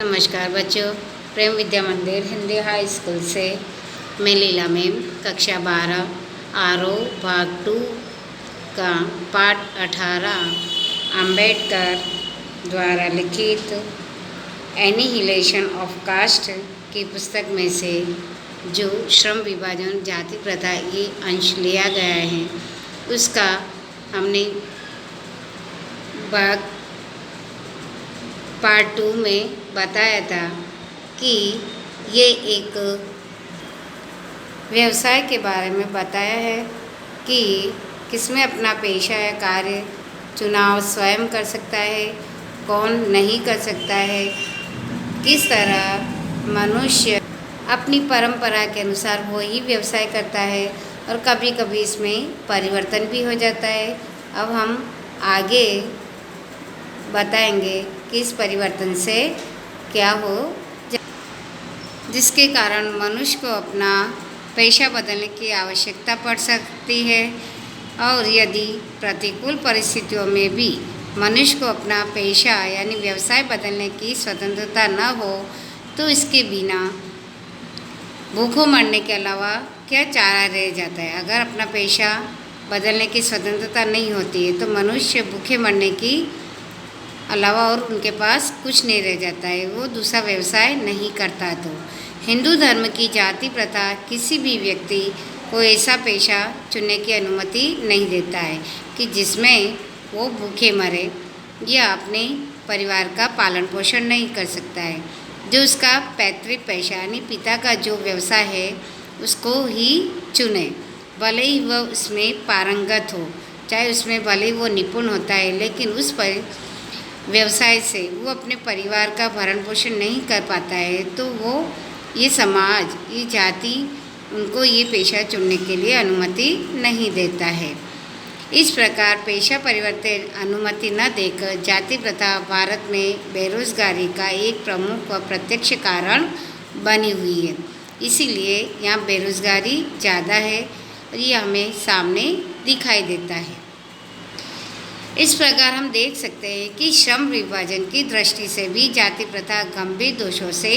नमस्कार बच्चों, प्रेम विद्या मंदिर हिंदी हाई स्कूल से मैं लीला मैम कक्षा 12 आरो भाग 2 का पाठ 18 अंबेडकर द्वारा लिखित एनिहिलेशन ऑफ कास्ट की पुस्तक में से जो श्रम विभाजन जाति प्रथा ये अंश लिया गया है उसका हमने भाग पार्ट 2 में बताया था कि ये एक व्यवसाय के बारे में बताया है कि किसमें अपना पेशा या कार्य चुनाव स्वयं कर सकता है, कौन नहीं कर सकता है, किस तरह मनुष्य अपनी परंपरा के अनुसार वही व्यवसाय करता है और कभी कभी इसमें परिवर्तन भी हो जाता है। अब हम आगे बताएंगे कि इस परिवर्तन से क्या हो जिसके कारण मनुष्य को अपना पेशा बदलने की आवश्यकता पड़ सकती है और यदि प्रतिकूल परिस्थितियों में भी मनुष्य को अपना पेशा यानी व्यवसाय बदलने की स्वतंत्रता न हो तो इसके बिना भूखों मरने के अलावा क्या चारा रह जाता है। अगर अपना पेशा बदलने की स्वतंत्रता नहीं होती है तो मनुष्य भूखे मरने की अलावा और उनके पास कुछ नहीं रह जाता है, वो दूसरा व्यवसाय नहीं करता। तो हिंदू धर्म की जाति प्रथा किसी भी व्यक्ति को ऐसा पेशा चुनने की अनुमति नहीं देता है कि जिसमें वो भूखे मरे या अपने परिवार का पालन पोषण नहीं कर सकता है। जो उसका पैतृक पेशा यानी पिता का जो व्यवसाय है उसको ही चुने, भले ही वह उसमें पारंगत हो, चाहे उसमें भले ही वो निपुण होता है, लेकिन उस पर व्यवसाय से वो अपने परिवार का भरण पोषण नहीं कर पाता है तो वो ये समाज ये जाति उनको ये पेशा चुनने के लिए अनुमति नहीं देता है। इस प्रकार पेशा परिवर्तन अनुमति न देकर जाति प्रथा भारत में बेरोजगारी का एक प्रमुख व प्रत्यक्ष कारण बनी हुई है। इसीलिए यहाँ बेरोजगारी ज़्यादा है और ये हमें सामने दिखाई देता है। इस प्रकार हम देख सकते हैं कि श्रम विभाजन की दृष्टि से भी जाति प्रथा गंभीर दोषों से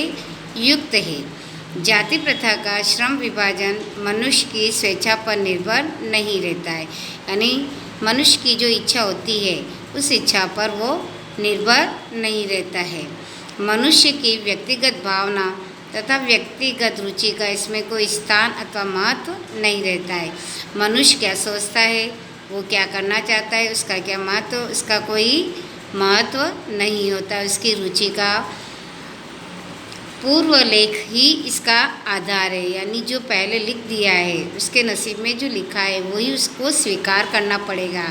युक्त है। जाति प्रथा का श्रम विभाजन मनुष्य की स्वेच्छा पर निर्भर नहीं रहता है, यानी मनुष्य की जो इच्छा होती है उस इच्छा पर वो निर्भर नहीं रहता है। मनुष्य की व्यक्तिगत भावना तथा व्यक्तिगत रुचि का इसमें कोई स्थान अथवा महत्व नहीं रहता है। मनुष्य क्या सोचता है, वो क्या करना चाहता है, उसका क्या महत्व, उसका कोई महत्व नहीं होता। उसकी रुचि का पूर्व लेख ही इसका आधार है, यानी जो पहले लिख दिया है उसके नसीब में जो लिखा है वही उसको स्वीकार करना पड़ेगा।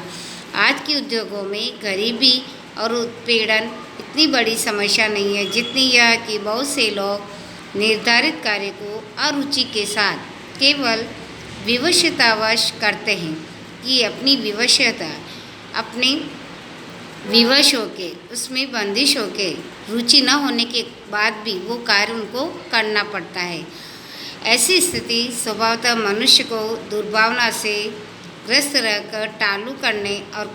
आज के उद्योगों में गरीबी और उत्पीड़न इतनी बड़ी समस्या नहीं है जितनी यह कि बहुत से लोग निर्धारित कार्य को अरुचि के साथ केवल विवशतावश करते हैं कि अपनी विवशता अपने विवश होके उसमें बंदिश होके रुचि न होने के बाद भी वो कार्य उनको करना पड़ता है। ऐसी स्थिति स्वभावतः मनुष्य को दुर्भावना से ग्रस्त रहकर टालू करने और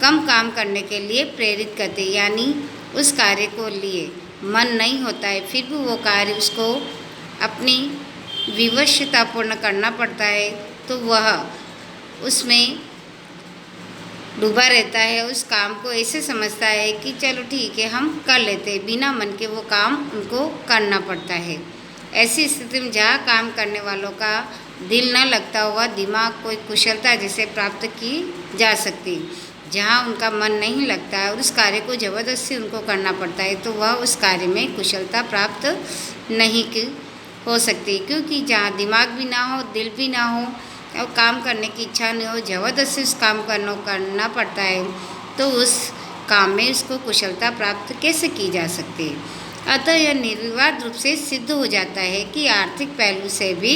कम काम करने के लिए प्रेरित करते, यानी उस कार्य को लिए मन नहीं होता है फिर भी वो कार्य उसको अपनी विवशता पूर्ण करना पड़ता है तो वह उसमें डूबा रहता है। उस काम को ऐसे समझता है कि चलो ठीक है हम कर लेते, बिना मन के वो काम उनको करना पड़ता है। ऐसी स्थिति में जहाँ काम करने वालों का दिल न लगता हुआ दिमाग कोई कुशलता जिसे प्राप्त की जा सकती, जहाँ उनका मन नहीं लगता है और उस कार्य को ज़बरदस्ती उनको करना पड़ता है तो वह उस कार्य में कुशलता प्राप्त नहीं हो सकती, क्योंकि जहाँ दिमाग भी ना हो, दिल भी ना हो और काम करने की इच्छा नहीं हो, ज़बरदस्ती उस काम करना पड़ता है तो उस काम में उसको कुशलता प्राप्त कैसे की जा सकती है। अतः यह निर्विवाद रूप से सिद्ध हो जाता है कि आर्थिक पहलू से भी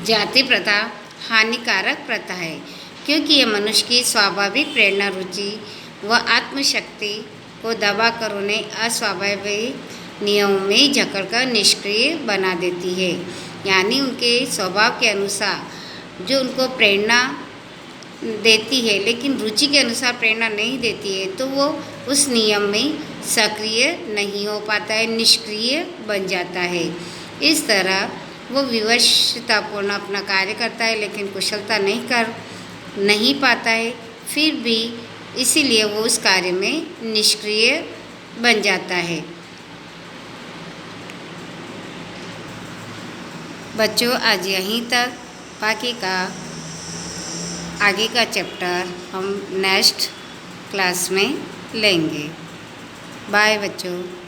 जाति प्रथा हानिकारक प्रथा है, क्योंकि यह मनुष्य की स्वाभाविक प्रेरणा रुचि व आत्मशक्ति को दबाकर उन्हें अस्वाभाविक नियमों में जकड़कर निष्क्रिय बना देती है। यानी उनके स्वभाव के अनुसार जो उनको प्रेरणा देती है लेकिन रुचि के अनुसार प्रेरणा नहीं देती है तो वो उस नियम में सक्रिय नहीं हो पाता है, निष्क्रिय बन जाता है। इस तरह वो विवशतापूर्ण अपना कार्य करता है लेकिन कुशलता नहीं पाता है, फिर भी इसीलिए वो उस कार्य में निष्क्रिय बन जाता है। बच्चों, आज यहीं तक, बाकी का आगे का चैप्टर हम नेक्स्ट क्लास में लेंगे। बाय बच्चों।